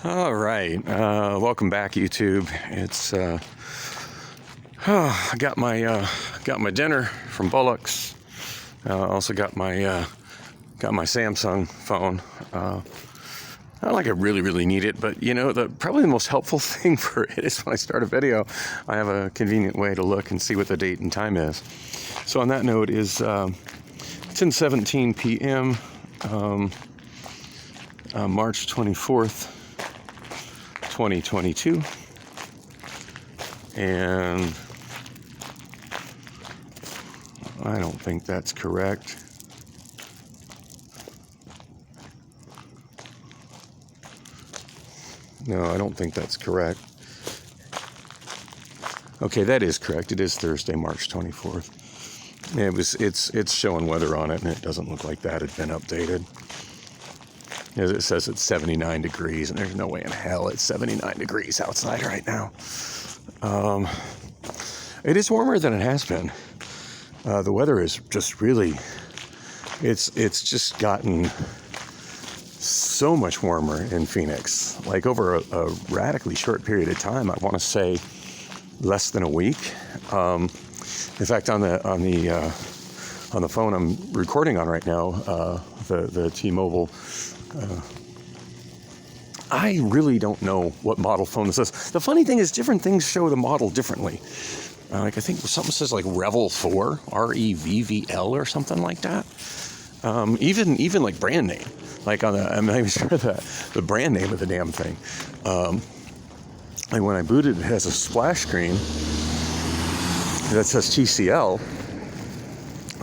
All right, welcome back, YouTube. It's I got my dinner from Bullock's. Also got my Samsung phone. Not like I really need it, but you know, probably the most helpful thing for it is when I start a video, I have a convenient way to look and see what the date and time is. So on that note is 10:17 p.m. March 24th. 2022, and I don't think that's correct. No, I don't think that's correct. Okay, that is correct. It is Thursday, March 24th. It's showing weather on it, and it doesn't look like that had been updated. As it says, it's 79 degrees, and there's no way in hell it's 79 degrees outside right now. It is warmer than it has been. The weather is just really, it's just gotten so much warmer in Phoenix. Like over a radically short period of time. I want to say less than a week. In fact, on the phone I'm recording on right now, the T-Mobile. I really don't know what model phone this is. The funny thing is, different things show the model differently. Like I think something says like Revel 4, REVVL or something like that. Even like brand name. Like I'm not even sure the brand name of the damn thing. Like when I boot it, it has a splash screen that says TCL,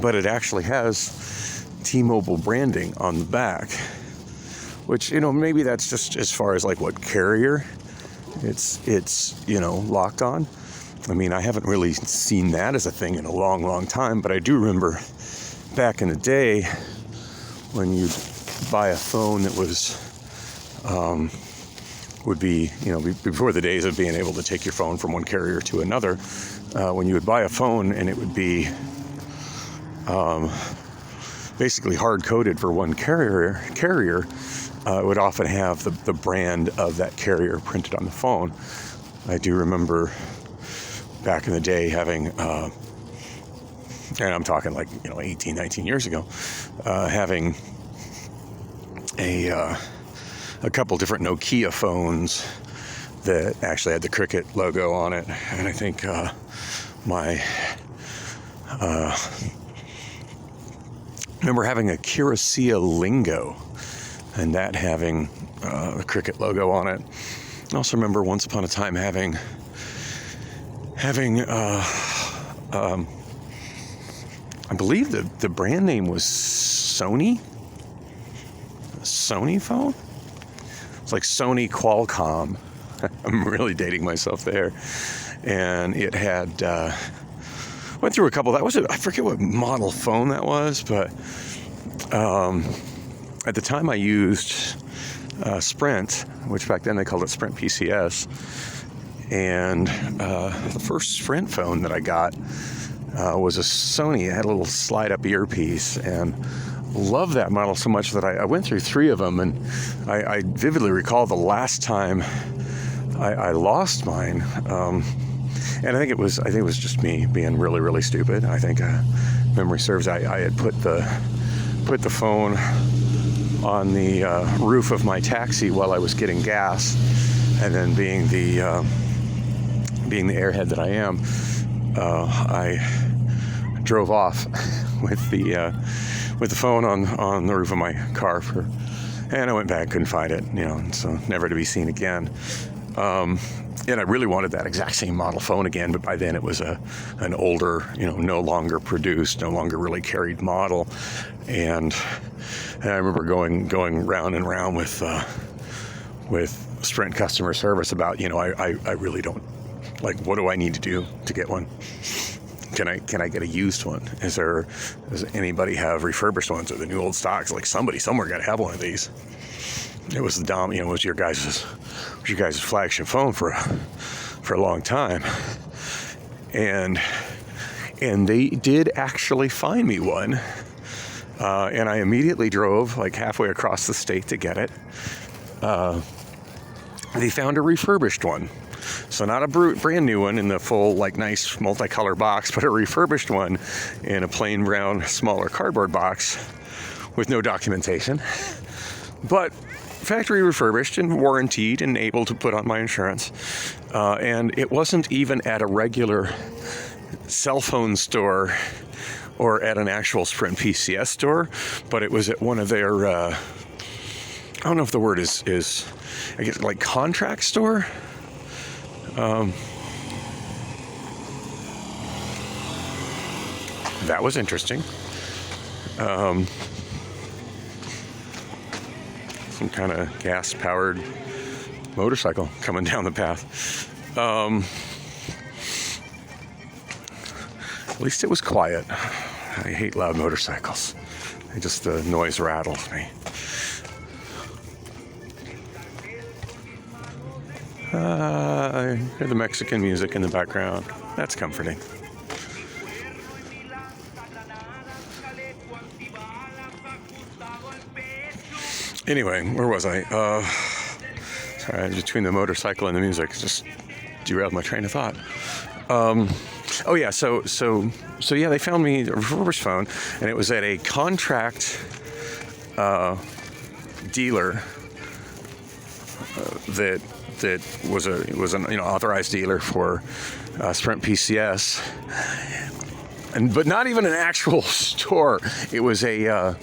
but it actually has T-Mobile branding on the back. Which, you know, maybe that's just as far as like what carrier it's you know, locked on. I mean, I haven't really seen that as a thing in a long time, but I do remember back in the day when you'd buy a phone that was would be, you know, before the days of being able to take your phone from one carrier to another, when you would buy a phone and it would be basically hard-coded for one carrier, it would often have the brand of that carrier printed on the phone. I do remember back in the day having, and I'm talking like, you know, 18, 19 years ago, having a couple different Nokia phones that actually had the Cricket logo on it. And I think remember having a Curacao Lingo, and that having the Cricket logo on it. I also remember once upon a time having I believe the brand name was Sony. A Sony phone? It's like Sony Qualcomm. I'm really dating myself there. And it had went through a couple. That was I forget what model phone that was, but at the time I used Sprint, which back then they called it Sprint PCS, and the first Sprint phone that I got was a Sony. It had a little slide-up earpiece, and loved that model so much that I went through 3 of them, and I vividly recall the last time I lost mine. And I think it was just me being really stupid. I think memory serves. I had put the phone on the roof of my taxi while I was getting gas, and then being the airhead that I am, I drove off with the phone on the roof of my car and I went back, couldn't find it, you know, so never to be seen again. And I really wanted that exact same model phone again, but by then it was an older, you know, no longer produced, no longer really carried model. And I remember going round and round with Sprint customer service about, you know, I really don't, like, what do I need to do to get one? Can I get a used one? Does anybody have refurbished ones or the new old stocks? Like somebody somewhere got to have one of these. It was it was your guys' flagship phone for a long time, and they did actually find me one, and I immediately drove like halfway across the state to get it. they found a refurbished one. So not a brand new one in the full, like, nice multicolor box, but a refurbished one in a plain brown, smaller cardboard box with no documentation. But factory refurbished and warranted and able to put on my insurance. And it wasn't even at a regular cell phone store or at an actual Sprint PCS store, but it was at one of their, I don't know if the word is I guess, like, contract store. That was interesting. Some kind of gas-powered motorcycle coming down the path. At least it was quiet. I hate loud motorcycles. The noise rattles me. I hear the Mexican music in the background. That's comforting. Anyway, where was I? Sorry, between the motorcycle and the music, just derailed my train of thought. Oh yeah, so yeah, they found me a refurbished phone, and it was at a contract dealer that was an authorized dealer for Sprint PCS, but not even an actual store. It was the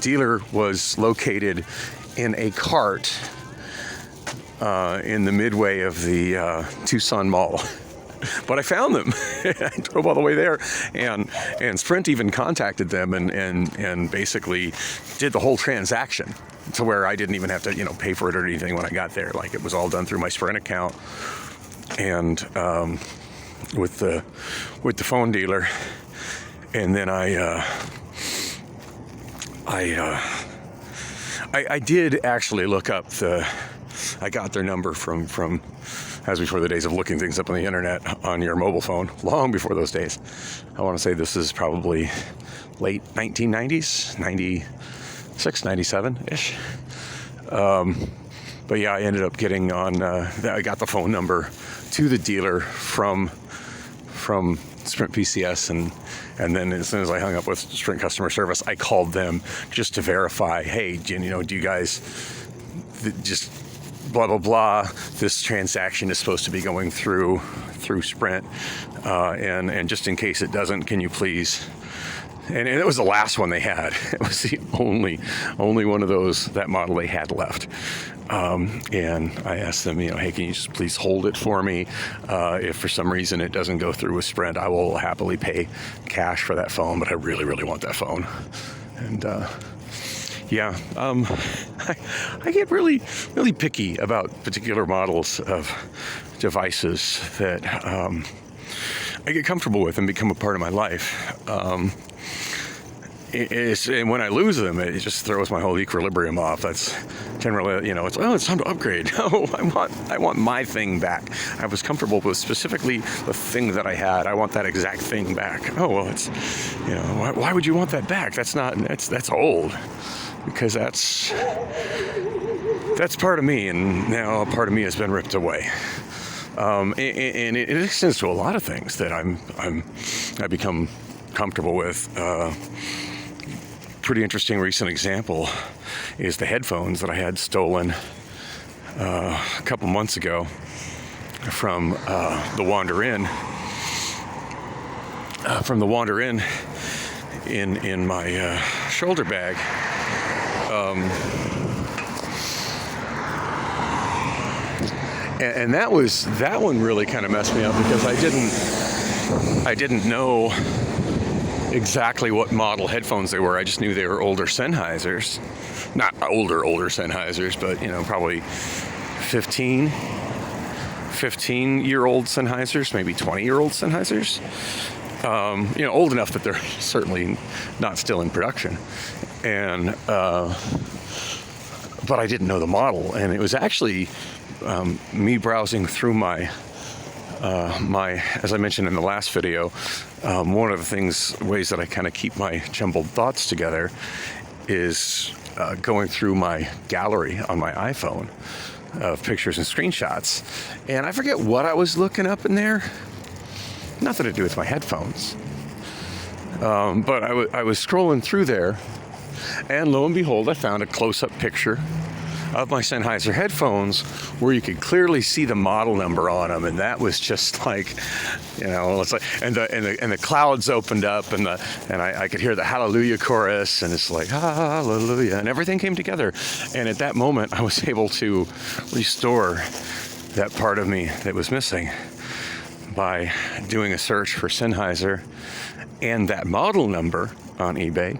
dealer was located in a cart in the midway of the Tucson Mall. But I found them. I drove all the way there, and Sprint even contacted them and basically did the whole transaction to where I didn't even have to pay for it or anything when I got there. Like, it was all done through my Sprint account, and with the phone dealer. And then I did actually look up I got their number from as before the days of looking things up on the internet on your mobile phone, long before those days. I want to say this is probably late 1990s, 96, 97-ish. But yeah, I ended up getting on, I got the phone number to the dealer from Sprint PCS, and then as soon as I hung up with Sprint customer service, I called them just to verify, hey, do you guys just blah blah blah, this transaction is supposed to be going through Sprint, and just in case it doesn't, can you please, and it was the last one they had. It was the only one of that model they had left. And I asked them, hey, can you just please hold it for me? If for some reason it doesn't go through with Sprint, I will happily pay cash for that phone, but I really, really want that phone. And yeah, I get really, really picky about particular models of devices that I get comfortable with and become a part of my life. And when I lose them, it just throws my whole equilibrium off. That's generally, it's time to upgrade. No, I want my thing back. I was comfortable with specifically the thing that I had. I want that exact thing back. Oh, well, it's, why would you want that back? That's old, because that's part of me, and now a part of me has been ripped away. And it extends to a lot of things that I become comfortable with. Pretty interesting recent example is the headphones that I had stolen a couple months ago from the Wander Inn. In my shoulder bag. And that one really kind of messed me up, because I didn't know exactly what model headphones they were. I just knew they were older Sennheisers. Not older Sennheisers, but probably 15-year-old Sennheisers, maybe 20-year-old Sennheisers. Old enough that they're certainly not still in production. And but I didn't know the model, and it was actually me browsing through my as I mentioned in the last video, one of the ways that I kind of keep my jumbled thoughts together is going through my gallery on my iPhone of pictures and screenshots, and I forget what I was looking up in there. Nothing to do with my headphones. But I was scrolling through there, and lo and behold, I found a close-up picture of my Sennheiser headphones where you could clearly see the model number on them, and that was just like, it's like, and the clouds opened up, and I could hear the Hallelujah chorus, and it's like Hallelujah, and everything came together. And at that moment, I was able to restore that part of me that was missing by doing a search for Sennheiser and that model number on eBay.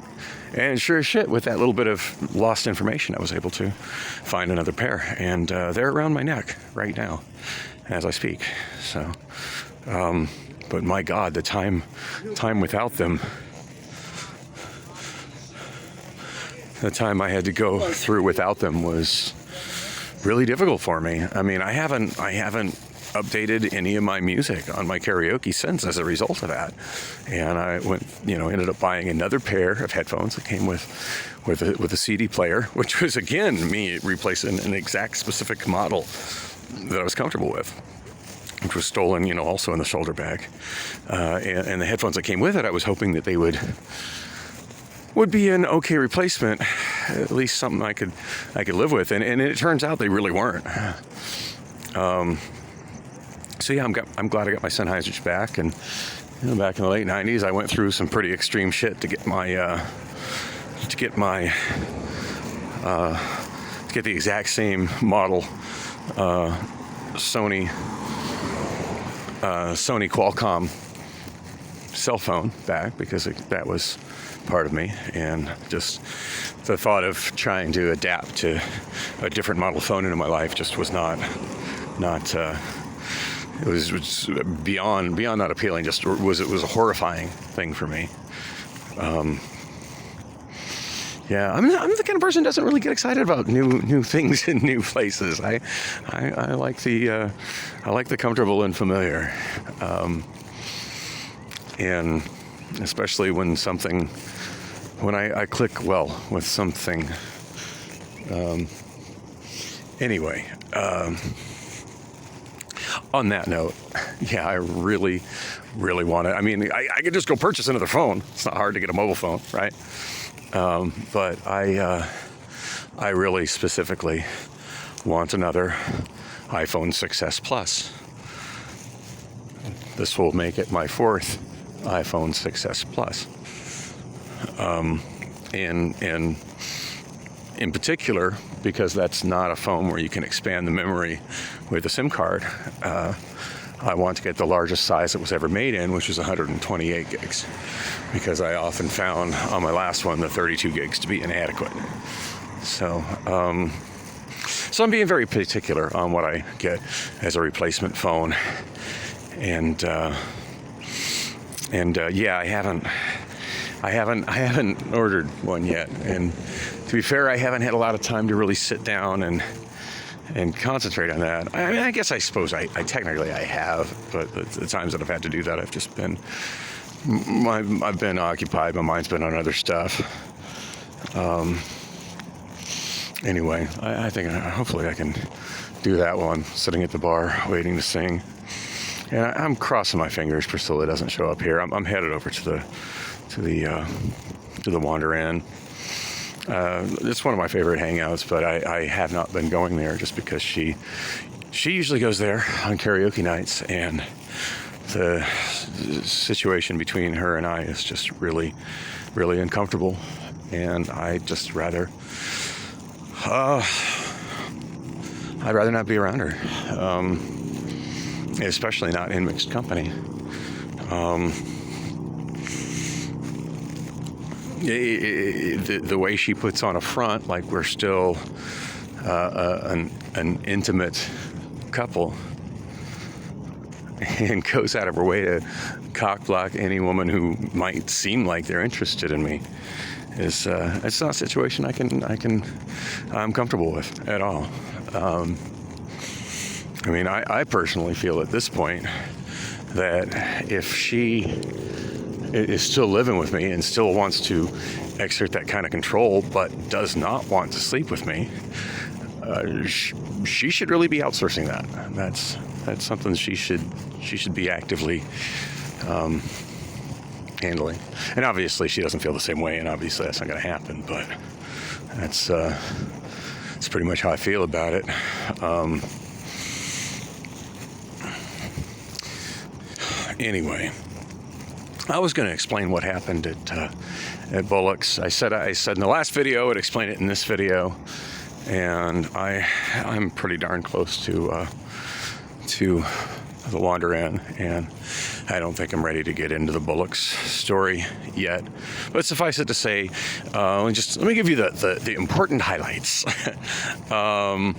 And sure as shit, with that little bit of lost information, I was able to find another pair. And they're around my neck right now as I speak. So, but my God, the time without them, the time I had to go through without them was really difficult for me. I mean, I haven't updated any of my music on my karaoke since as a result of that. And I ended up buying another pair of headphones that came with a CD player, which was again me replacing an exact specific model that I was comfortable with, which was stolen, also in the shoulder bag. And the headphones that came with it, I was hoping that they would be an okay replacement, at least something I could live with. And it turns out they really weren't. So yeah, I'm glad I got my Sennheisers back. And back in the late '90s, I went through some pretty extreme shit to get the exact same model Sony Qualcomm cell phone back, because that was part of me, and just the thought of trying to adapt to a different model phone into my life just was not. It was beyond not appealing. It was a horrifying thing for me. Yeah, I'm the kind of person who doesn't really get excited about new things in new places. I like the comfortable and familiar, and especially when I click well with something. Anyway. On that note, yeah, I really, really want it. I mean, I could just go purchase another phone. It's not hard to get a mobile phone, right? But I really specifically want another iPhone 6s Plus. This will make it my fourth iPhone 6s Plus. And in particular, because that's not a phone where you can expand the memory with a SIM card, I want to get the largest size that was ever made in, which was 128 gigs, because I often found on my last one the 32 gigs to be inadequate. So I'm being very particular on what I get as a replacement phone, and yeah, I haven't ordered one yet, and to be fair, I haven't had a lot of time to really sit down and concentrate on that. I mean, I suppose I technically have, but the times that I've had to do that, I've just been, I've been occupied. My mind's been on other stuff. Anyway, I think hopefully I can do that while I'm sitting at the bar waiting to sing. And I'm crossing my fingers Priscilla doesn't show up here. I'm headed over to the Wander Inn. It's one of my favorite hangouts, but I have not been going there just because she usually goes there on karaoke nights, and the situation between her and I is just really, really uncomfortable, and I'd rather not be around her, especially not in mixed company. The way she puts on a front like we're still an intimate couple, and goes out of her way to cock block any woman who might seem like they're interested in me, it's not a situation I'm comfortable with at all. I mean, I personally feel at this point that if she is still living with me and still wants to exert that kind of control, but does not want to sleep with me, she should really be outsourcing that. That's something she should be actively handling. And obviously she doesn't feel the same way, and obviously that's not going to happen, but that's pretty much how I feel about it. Anyway, I was going to explain what happened at Bullock's. I said in the last video, I'd explain it in this video, and I'm pretty darn close to the Wander Inn, and I don't think I'm ready to get into the Bullock's story yet. But suffice it to say, let me give you the important highlights. I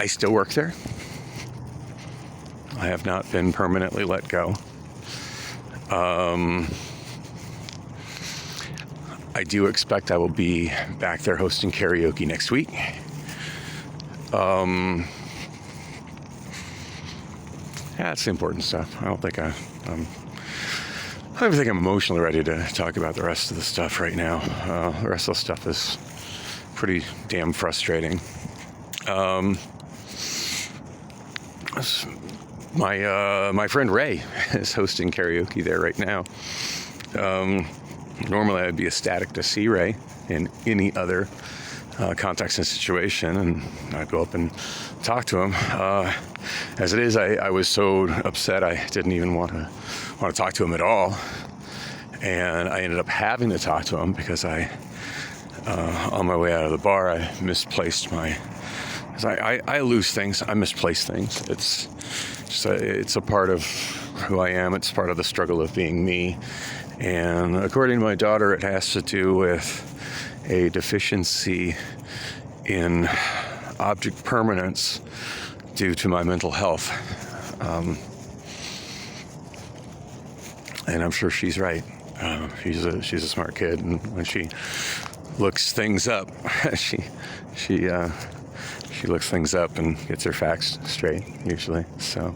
still work there. I have not been permanently let go. I do expect I will be back there hosting karaoke next week. Yeah, that's the important stuff. I don't think I'm emotionally ready to talk about the rest of the stuff right now. The rest of the stuff is pretty damn frustrating. My friend Ray is hosting karaoke there right now. Normally I'd be ecstatic to see Ray in any other context and situation, and I'd go up and talk to him. As it is, I was so upset I didn't even want to talk to him at all, and I ended up having to talk to him because on my way out of the bar, I misplaced my. I lose things. I misplace things. It's a part of who I am. It's part of the struggle of being me. And according to my daughter, it has to do with a deficiency in object permanence due to my mental health. And I'm sure she's right. She's a smart kid, and when she looks things up, she looks things up and gets her facts straight usually. So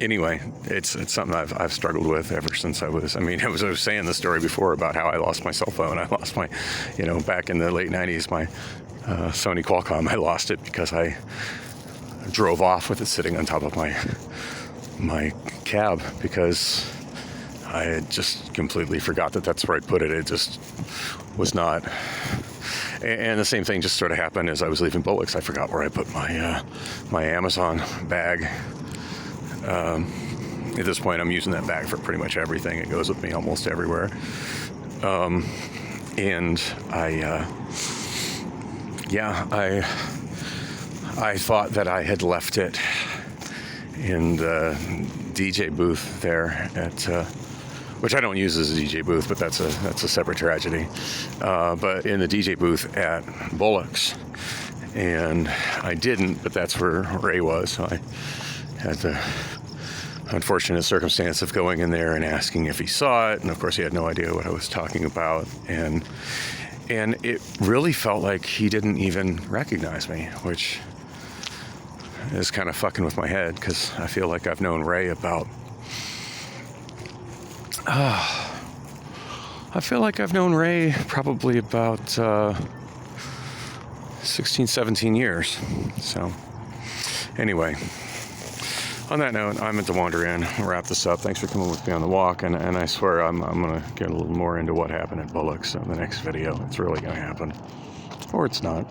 anyway, it's something I've struggled with ever since I was saying the story before about how I lost my cell phone. I lost my, back in the late 90s, my Sony Qualcomm. I lost it because I drove off with it sitting on top of my cab because I had just completely forgot that that's where I'd put it. It just was not. And the same thing just sort of happened as I was leaving Bullock's. I forgot where I put my Amazon bag. At this point, I'm using that bag for pretty much everything. It goes with me almost everywhere. And I thought that I had left it in the DJ booth there at, which I don't use as a DJ booth, but that's a separate tragedy. But in the DJ booth at Bullock's, and I didn't, but that's where Ray was. So I had the unfortunate circumstance of going in there and asking if he saw it, and of course he had no idea what I was talking about, and it really felt like he didn't even recognize me, which is kind of fucking with my head because I feel like I've known Ray about probably about 16, 17 years. So anyway, on that note, I'm at the Wander Inn. I'll wrap this up. Thanks for coming with me on the walk, and I swear I'm going to get a little more into what happened at Bullock's in the next video. It's really going to happen. Or it's not.